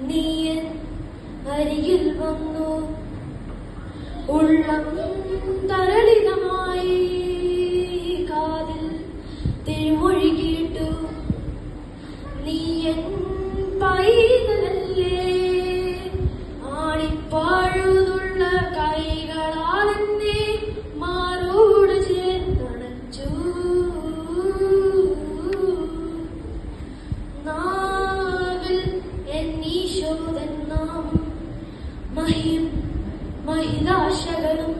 നീയൻ അരികിൽ വന്നു ഉള്ളം തരളിതമായി കാതിൽ തിരുമൊഴി കേട്ടു നീയൻ പൈതലല്ലേ ആണിപ്പാഴുതുള്ള കൈകളാൽ എന്നെ മാറോട് ചേർത്തണച്ചു നാവിൽ എന്നീശോദൻ നാമം മഹിതാശകലം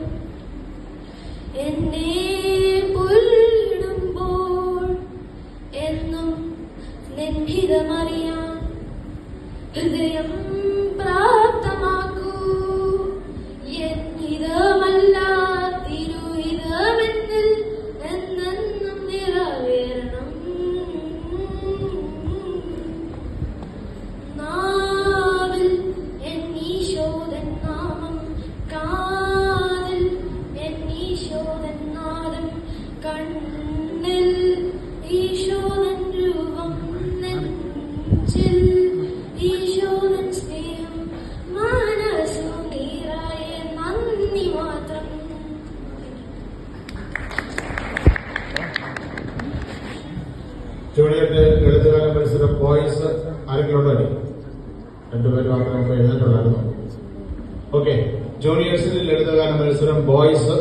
എന്നെ പുല്ലിടുമ്പോൾ എന്നും നിൻഹിതമറിയാൻ ഹൃദയം പ്രാപ്തമാക്കൂ എന്നിതമല്ല തിരുഹിതമെന്നിൽ എന്നെന്നും നിറവേറണം നാവിൽ എന്നീശോദൻ നാമം കാതിൽ എന്നീശോദൻ നാദം കണ്ണിൽ ഈശോദൻ രൂപം നെഞ്ചിൽ ഈശോദൻ സ്നേഹം മനസ്സു നീറായ നന്ദി മാത്രം. ജൂനിയറിന്റെ എഴുത്തുകാല മത്സരം ബോയ്സ് ആരെങ്കിലും ഉണ്ടോ? രണ്ടുപേരും മാത്രമേ എഴുതിയിട്ടുണ്ടായിരുന്നു. ഓക്കെ, ജൂനിയേഴ്സിന്റെ ലളിതഗാന മത്സരം ബോയ്സ്